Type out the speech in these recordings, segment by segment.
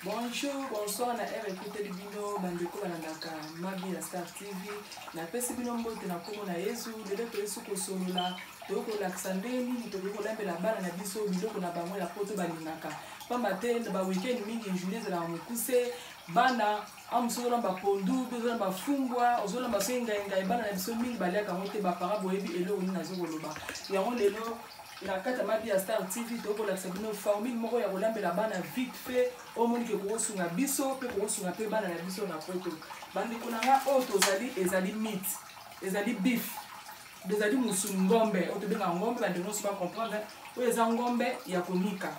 Bonjour, bonsoir na écouter bino bandeko banandaka Mabi ya Star TV na pesi bino mbote na kombo na Yesu lelo toyesu kosolola tokolakisa ndeni tokolambela bana na biso biloko na bango ya poto balingaka pamba te ba weekend mingi njuli ezala mokuse bana amusola ba pondu bezola ba fungwa ozola ba senga bana na biso mingi baliaka ngote ba para boyebi eloko ni nazokoloba yango lelo na kata Mabi ya Star TV tokolakisa bino formule moko ya kolambela bana vite fait omoni ke kosunga biso pe kosunga pe bana na biso na poto bandeko na nga o tozali ezali meat ezali beef ezali musu ngombe o tobenga ngombe bandeko so ba comprendre o eza ngombe ya konika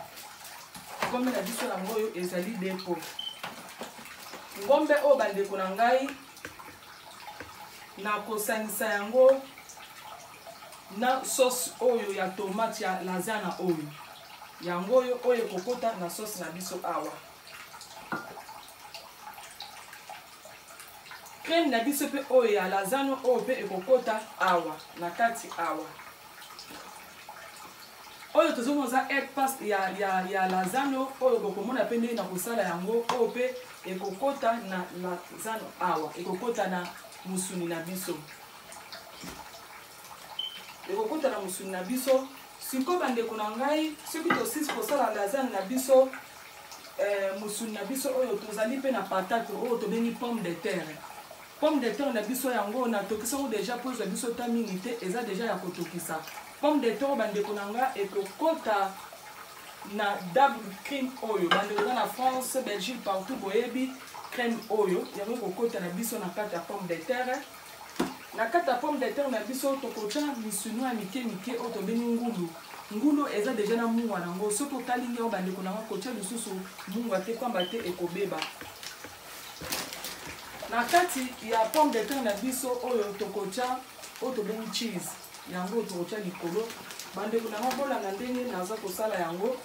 ngombe na biso na ngoyo ezali depo ngombe o bandeko na ngai na kosangisa yango na sauce oyo ya tomate ya lasagne oyo yango oyo kokota na sauce na biso awa crème na biso pe oyo ya lasagne oyo pe ekokota awa na kati awa oyo tozomoza egg paste ya lasagne oyo bokomona pe ndenge na kosala yango oyo pe ekokota na lasagne awa ekokota na musuni na biso ekokota na musuni na biso siko bandeko na ngai soki tosisi kosala lasagne na biso musuni na biso oyo tozali pe na patate oyo tobengi pomme de terre na biso yango natokisa ngo deja po ezwa biso ta mingi te eza deja ya kotokisa pomme de terre bandeko na nga ekokota na double cream oyo bandeko eza na France Belgique partout boyebi crème oyo yango ekokota na biso na kati ya pomme de terre na kata pomme de terre na biso tokocha misunu ya mike oyo tobengi ngulu eza deja na mungwa nango soki otali nge bandeko na nga kocha lisusu mungwa te pamba te ekobeba na kati ya pomme de terre na biso oyo tokocha oyo tobengi cheese yango tokocha likolo bandeko na nga bolanda ndenge naza kosala yango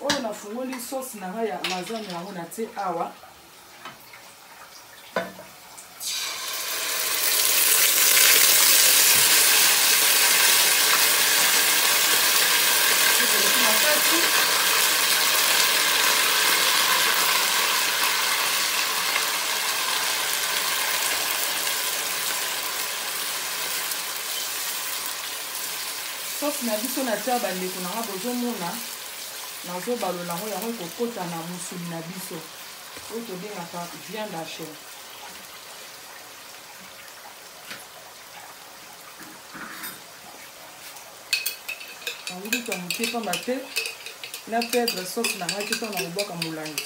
oyo nafungoli sauce na nga ya lasagne yango na te awa sauce na biso na tia bandeko na nga bozomona nazobalola yango yango ekokota na musuni na biso oyo tobengaka viande hachée nanguka moke pamba te na perdre sauce na ngai te mpona kobwaka molangi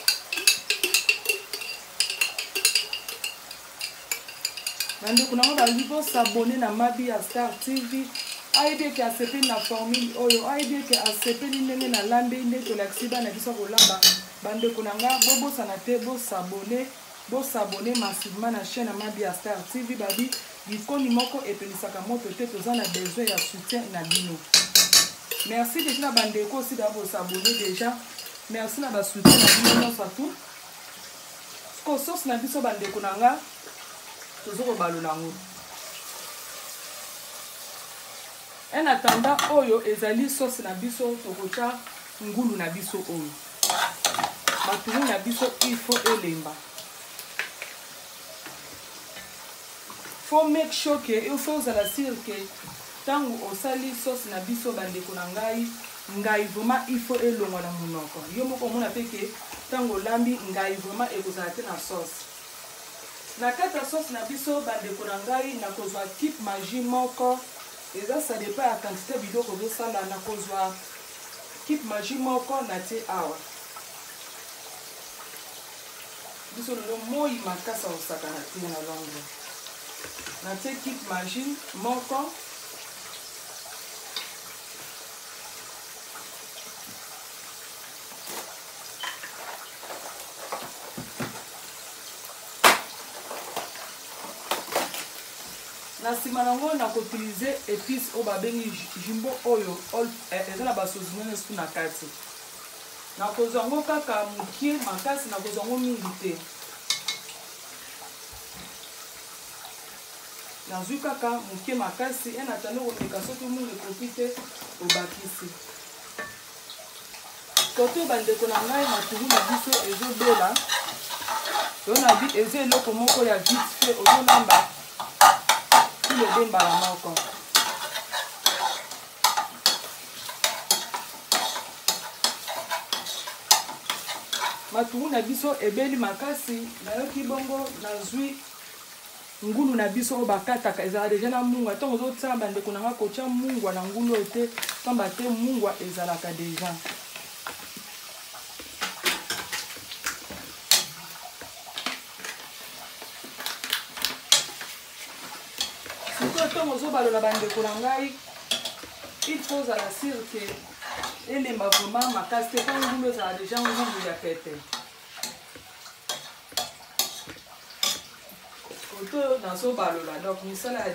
bandeko na nga balingi bosabone na Mabi ya Star TV ayebi eke asepeli na formule oyo ayebi eke asepeli ndenge na lambe nde tolakisi bana biso kolamba bandeko na nga bobosana te bosabone massivement na chaîne ya Mabi ya Star TV babi likoni moko epelisaka moto te toza na besoin ya soutien na bino merci déjà na bandeko aussi da bosabone déjà merci na basoutien na bino nyonso atu ko sauce na biso bandeko na nga tozokobalola yango en attendant oyo ezali sauce na biso tokocha ngulu na biso oyo matungulu na biso il faut elemba faut make sure que il faut ozala sûr que tango osali sauce na biso bandeko na ngai vraiment il faut elongwa na monoko yo moko omona pe ke tango olambi ngai vraiment ekozala te na sauce na kati ya sauce na biso bandeko na ngai nakozwa kip magie moko eza ça dépend ya quantité biloko ozosala nakozwa kip magie moko na te awa biso lelo moi makasa osakana te na longo na te kip magie moko na nsima nango na koutilize épice oyo babengi jumbo oyo eza na basosi nene suku na kati nakozwa yango kaka mokie makasi nakozwa yango mingi te nazwi kaka mokie makasi enatande komeka soki mingi ekoki te obakisi Koto bandeko na ngai matungulu na biso ezobela. To na bi eze eloko moko ya vite fait ozolamba tout le demba la moko. Matungulu na biso ebeli makasi nayoki bongo nazwi ngulu na biso oyo bakataka ezala deja na mungwa ntango ozotia bandeko na nga kotia mungwa na ngulu oyo te pamba te mungwa ezalaka deja. Sikoyo ntango ozobalola bandeko na ngai il faut ozala sur ke elemba vraiment makasi te mpo ngulu ezala deja ngulu ya pete. Koto nazobalola donc misala ya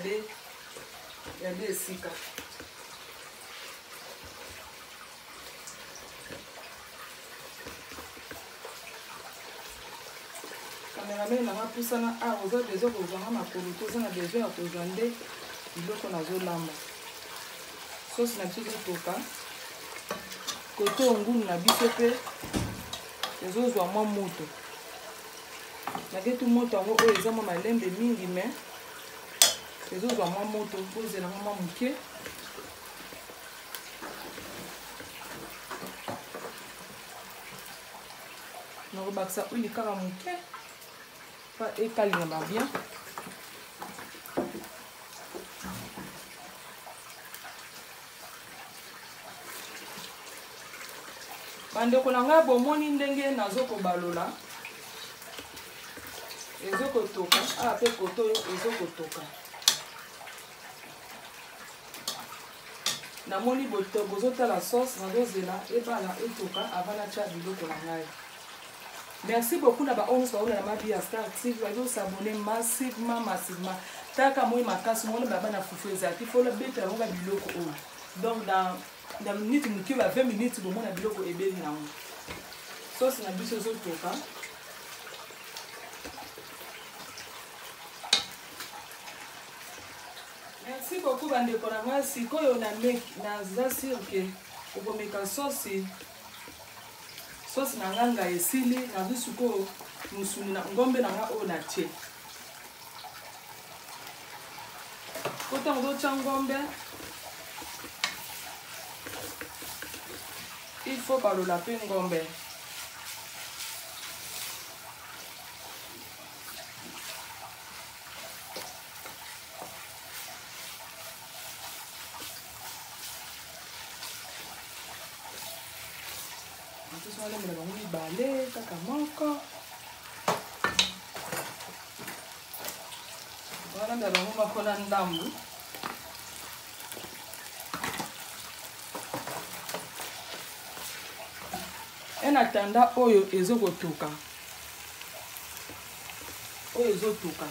de esika. Cameraman nanga pusana oza besoin kozwanga makolo to oza na besoin ya kozwa nde biloko nazolamba. Sosi na biso ezotoka. Koto ngulu na biso mpe ezozwa mwa moto. Nagetu moto yango oyo eza mwa malembe mingi me ezozwa mwa moto mpo ezelanga mwa moke. Nakobakisa huile kaka moke mpa ekalingama bien. Bandeko na ngai bomoni ndenge nazokobalola ezokotoka mpe koto oyo ezokotoka. Namoni bozotala sauce nazozela ebala etoka avant natia biloko na ngai. Merci beaucoup na ba-11 baola na Mabia Star TV bazosabone massivement. Taka moi makasi mona baba na fufu ezati fola beta longa biloko oyo. Donc dans minute muke ba 20 minutes bomona biloko ebeli nango. Sauce na biso ezotoka. Merci beaucoup bandeko na ngai sikoyo naza sur ke okomeka sauce na nganga esili nazwi sikoyo musuni na ngombe na nga oyo natie. Kota ozotia ngombe il faut balola mpe ngombe. Nalemela bango mibale kaka moko. Nalemela bango moko na ndambu. Enatanda oyo ezokotoka. Oyo ezotoka.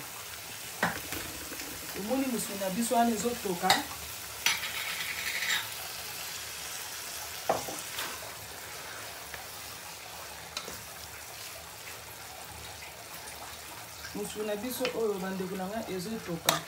Omoni musuni na biso wana ezotoka. Musuni na biso oyo bandeko na nga ezotoka.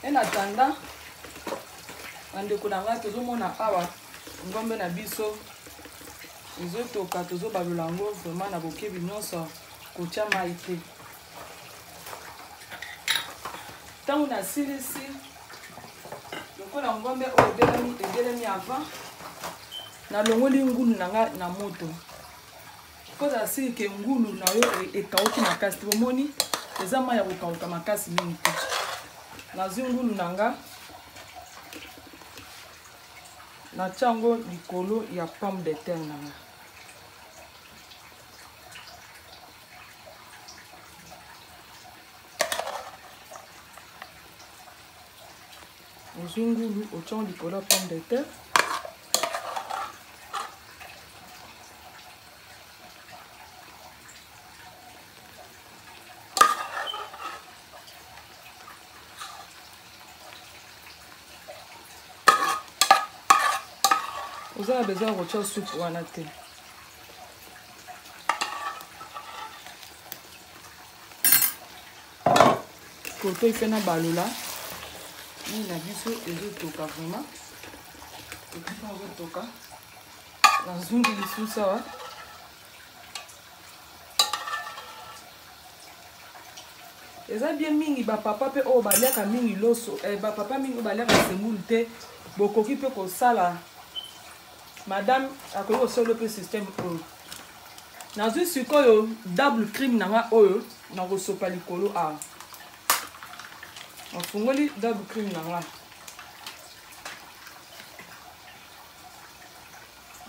Enatanda bandeko na nga tozomona awa ngombe na biso ezotoka tozobalola yango vraiment na bokebi nyonso kotia mai te. Ntango nasilisi lokola ngombe oyo ebelemi avant nalongoli ngulu na nga na moto mpo zasili ke ngulu na yo ekauki makasi te. Bomoni eza mai ya kokauka makasi mingi te. Nazwi ngulu na nga natia yango likolo ya pomme de terre na nga. Ozwi ngulu otia likolo ya pomme de terre. Vous avez besoin de rechercher soupe ou en athée. Koto il fait na balola. Il a biso et je toka vraiment. Et puis on va toka. La zone de sous ça. Eza bien mingi ba papa pe o baliaka mingi loso ba papa mingi baliaka semulu te bokoki pe ko sala madame akoki ko solo pe système oyo nazwi sikoyo double cream nanga oyo na ko sopa likolo a afungoli double cream nanga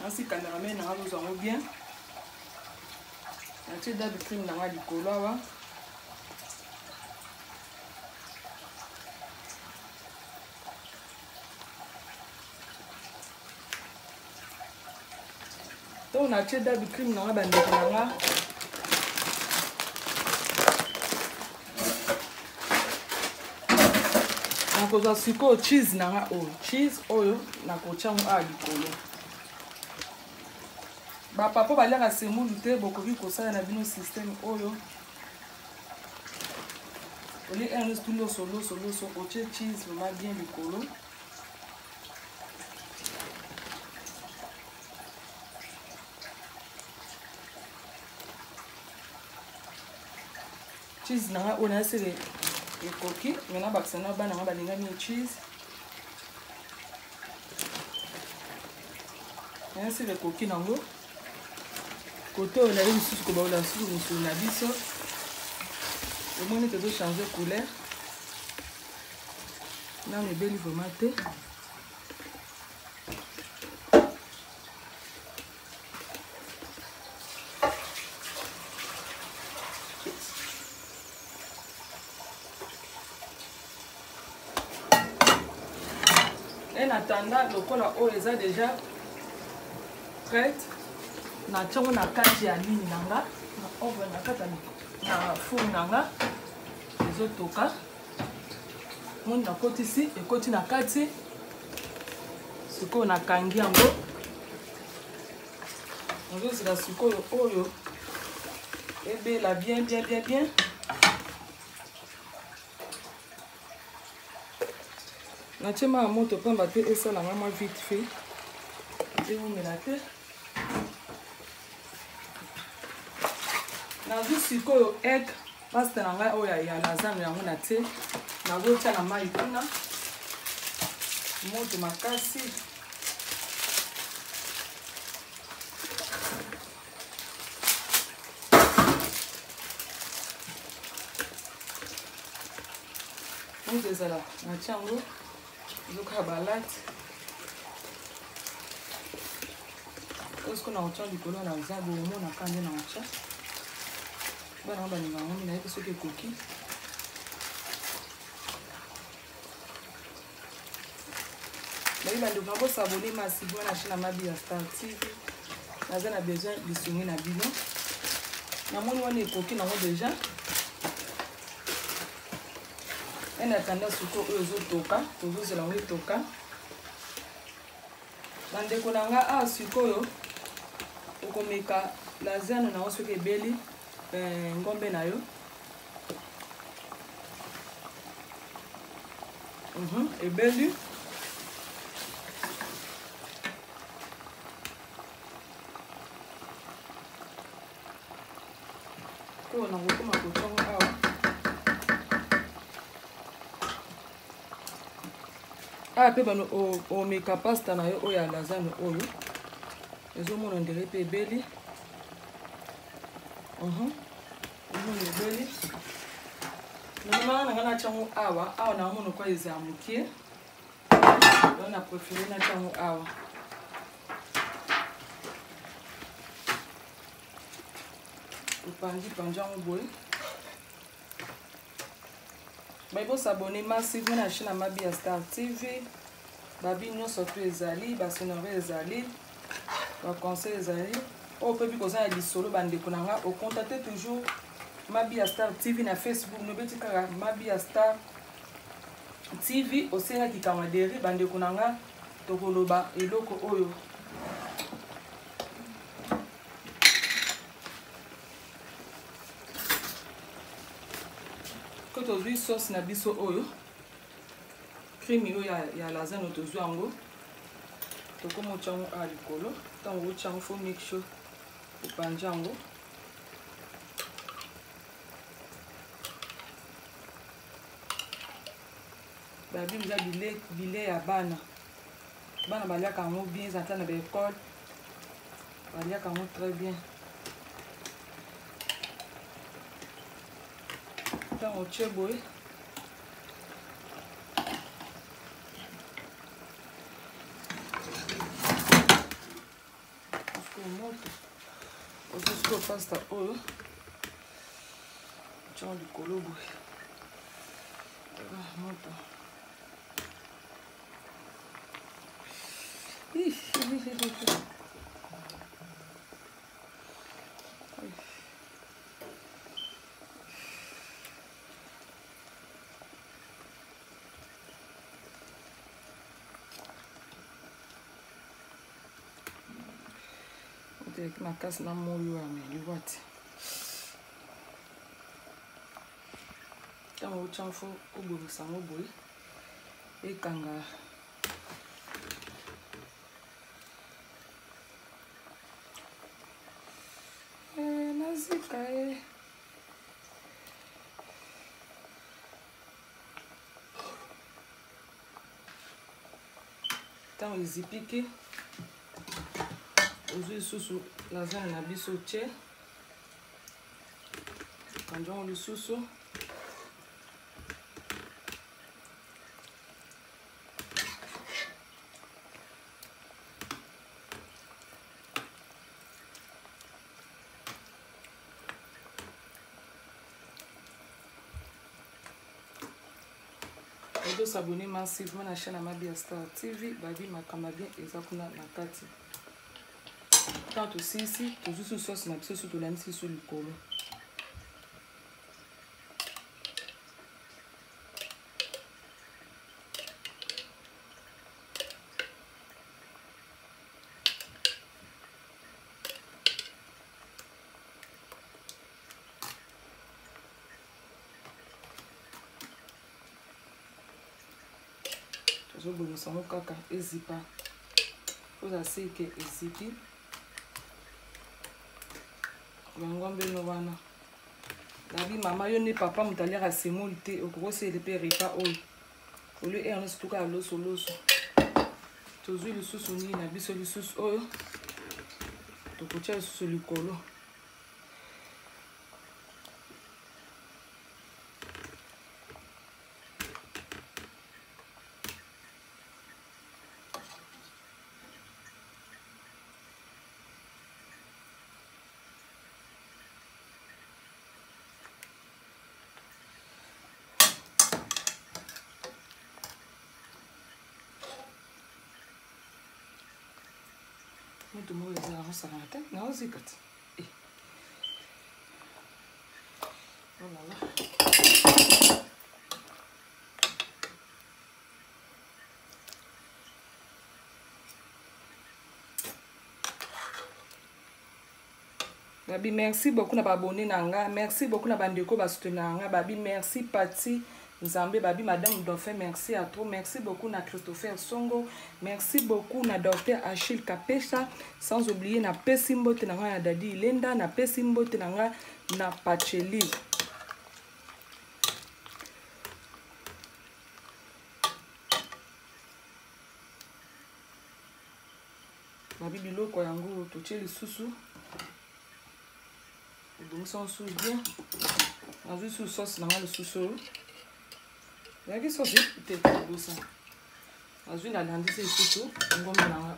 nasi cameraman nanga bozango bien natie double cream nanga likolo awa. On a acheté double cream dans la bande de nanga. On a aussi cheese nanga o cheese oyo na kochango a likolo. Ba papa ba leka semulu te bokoki kosala na bino système oyo. Oli un studio solo oche cheese vraiment bien likolo. Cheese nanga on a essayé les coquilles maintenant baksana bana nga balinga ni cheese on a essayé les coquilles nango côté on a eu sous ko ba la sous na biso au moins on peut changer couleur là on est belle vraiment té en attendant le cola eau est déjà prête na tchongo na kati ya ligne nanga na oven na kati na four nanga ezotoka mon na koti ici ekoti na kati sikoyo na kangi yango ozozela sikoyo oyo ebela bien. Natima à moto pamba te esa la maman vite fait. Je vous mets la tête. Na vu sikoyo egg pasta nanga oya ya lasagne yango na te. Na go tia na mai kuna. Moto makasi. On ezala na chango. Look how about that. Est-ce qu'on a autant du colon dans le zago au monde à quand on a autant? Ben on va nous on a ce que cookie. Mais il a le grand s'abonner massivement à la chaîne Mabia Star TV. Nous avons besoin de soutenir la vidéo. Nous avons des cookies déjà. En attendant suko ozo toka tozo la we toka bande konanga a suko yo okomeka lasagne na osoke beli ngombe na yo ebeli ko na ngokoma ko tongo awa ah pe bano o meka pasta na yo oya lasagne oyo ezomona ndere pe beli beli normalement na ngana chango awa na mono kwa ezamukie on a préféré na chango awa upandi panjango boy. Mais vous s'abonner massivement à la chaîne Mabia Star TV. Babi nous surtout ezali, basenore ezali, ba conseil ezali. Au peut plus causer des solo bande konanga, au contacter toujours Mabia Star TV na Facebook, no beti kaka Mabia Star TV au sena ki kamaderi bande konanga tokoloba eloko oyo tozwi sauce na biso oyo crème oyo ya lasagne tozwi yango tokoma otya yango a likolo ntango otya yango fo make sure opanja yango babi eza bile ya bana baliaka yango bien eza ata na baekole baliaka yango très bien ntango otye boye moto ozosuka pasta oyo otyango likolo boye moto oteleki makasi na moyo ya meliwa te ntango otyango fo obongisa yango boye ekanga nazika ye ntango ezipiki ozwi lisusu lasagne na biso tye kanjango lisusu s'abonner massivement à la chaîne Amabia Star TV. Babi makamba bien ezakuna na kati. Tant aussi ici, toujours sous sauce na biso sur de la mise sur le colo. Je vais vous montrer kaka ezipa. Vous avez que ezipi. Ngombe no wana. Dabi mama yo ne papa mutalia ka semolite okoko se le pe repa o. Ole Ernest tuka loso loso. Tozui le susu ni na biso le susu oyo. Tokotia le susu likolo. Muito bom esse arroz até não zica. Vamos lá. Babi merci beaucoup na abonné nanga, merci beaucoup na bandeko ba soutenir nanga, babi merci Pati Nzambe, babi madame Dauphin, merci à toi, merci beaucoup na Christopher Songo, merci beaucoup na docteur Achille Kapesha, sans oublier na Pesimbo tenanga ya Dadi Lenda, na Pesimbo tenanga na Pacheli. Babi biloko yango totie lisusu. Donc ça on soude bien. On a vu sous sauce dans le sous-sol. Il y a qui sauce peut-être pour ça. On a vu la lande c'est sous-sol. On va mettre là.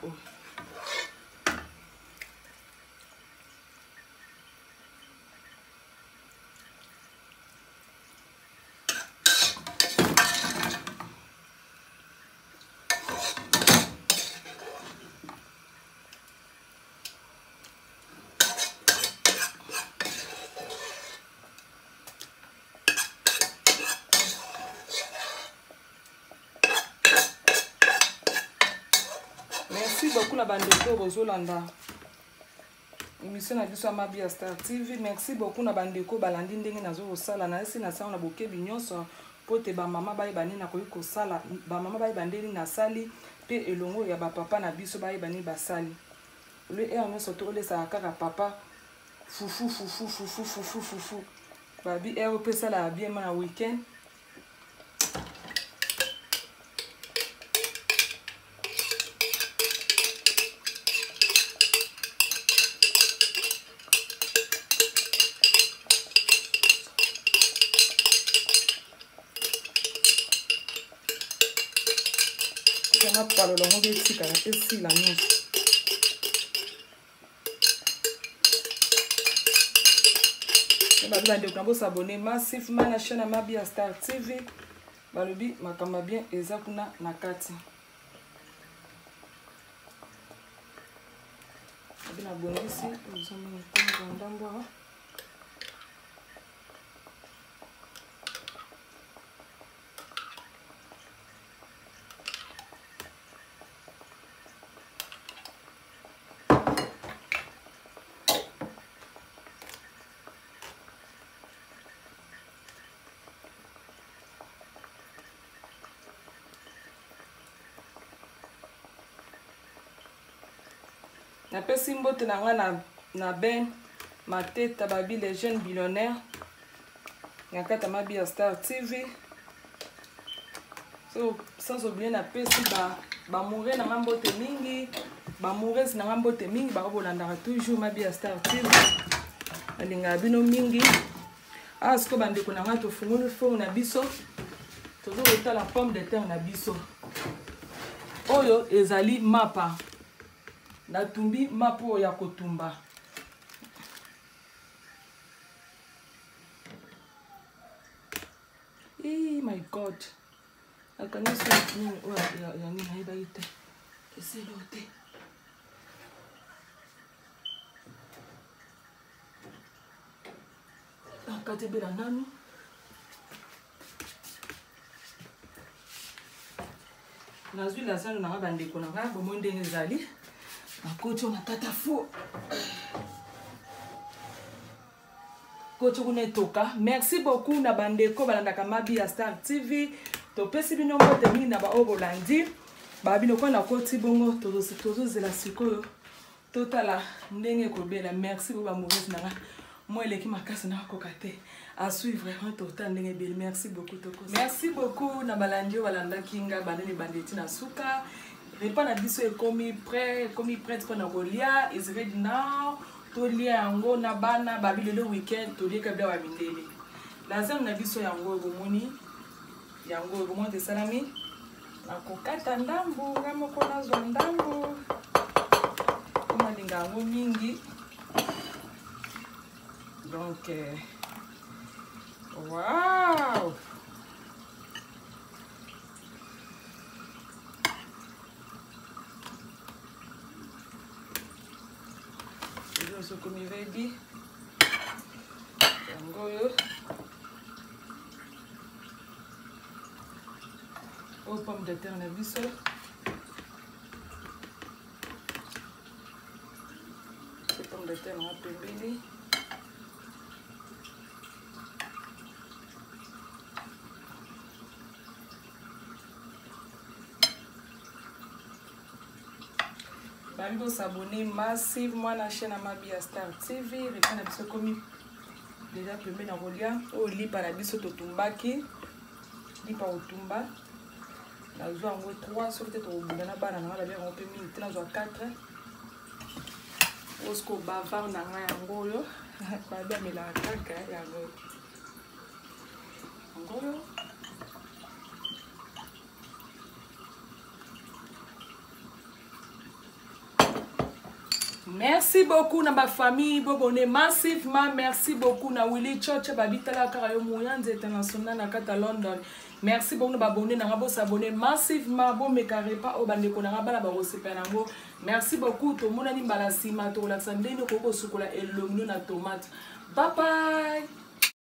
Merci beaucoup la bande de Rosolanda. émission na biso Mabi ya Star TV. Merci beaucoup na bandeko balandi ndenge nazo kosala na esi na sala na bokebi nyonso pote ba mama baye bani na koyi kosala ba mama baye bandeli na sali pe elongo ya ba papa na biso baye bani basali le nyonso to lesa kaka papa fufu babi pe sala bien na weekend. Para lo mejor es chica, es si la noche. Vous pouvez vous abonner massivement à la chaîne Mabi ya Star TV. Balobi makamba bien ezakuna nakati. Abina bongisi uzomini kwa ndambo. Na pesi mbote na nga na ben mateta babi les jeunes billionnaires ngakata Mabi ya Star TV. So sans oublier na pesi ba mourir na mbote mingi ba mourir na mbote mingi ba kolandaka toujours Mabi ya Star TV. Alinga bino mingi asko bandeko na nga to fungulu fo na biso tozo eta la pomme de terre na biso oyo ezali mapa na tumbi mapo ya kotumba. My God. Akanisi nini ya nini haiba ite. Keselo te. Akatebela nanu. Nazwi la sano na bandeko na nga bomo ndenge ezali. Kocho na tata fou. Kocho kunetoka. Merci beaucoup na bandeko balandaka Mabi ya Star TV. To pesi bino mbote mingi na ba obolandi. Ba bino kwa na koti bongo tozo zela sikoyo. Totala ndenge kobela. Merci beaucoup ba mauvaise nanga. Moi eleki makasi na kokate. À suivre vraiment total ndenge bel. Merci beaucoup toko. Merci beaucoup na balandio balanda kinga bandeni bandeti na suka. Repas na biso ekomi prêt pour na kolia is ready now to lia yango na bana babile le weekend to lia kabla wa mindele lazima na biso yango bomoni yango bomonte salami na kokata ndambu ngamo kona zo ndambu kama lingango mingi donc wow. So comme ready yangoyo au pomme de terre na biso pomme de terre na pembeni Bambo s'abonner massivement à la chaîne Mabi ya Star TV. Répondez à ce comme déjà premier na rolia au lit par la biso totumbaki lit par otumba na zo ngo 3 sur tête au bana bana na la on peut minute na zo 4 osko bavard na nga yango yo ba ba mela kaka yango ngoyo. Merci beaucoup na ma famille bobone massivement. Merci beaucoup na Willy Church babitala karayo moyanze international na kata London. Merci beaucoup na babone na ngabo s'abonner massivement bo me karepa o bandeko na ngaba na ba rosepanango. Merci beaucoup to mona ni mbala sima to la sandene ko ko sukola elomino na tomate. Bye bye.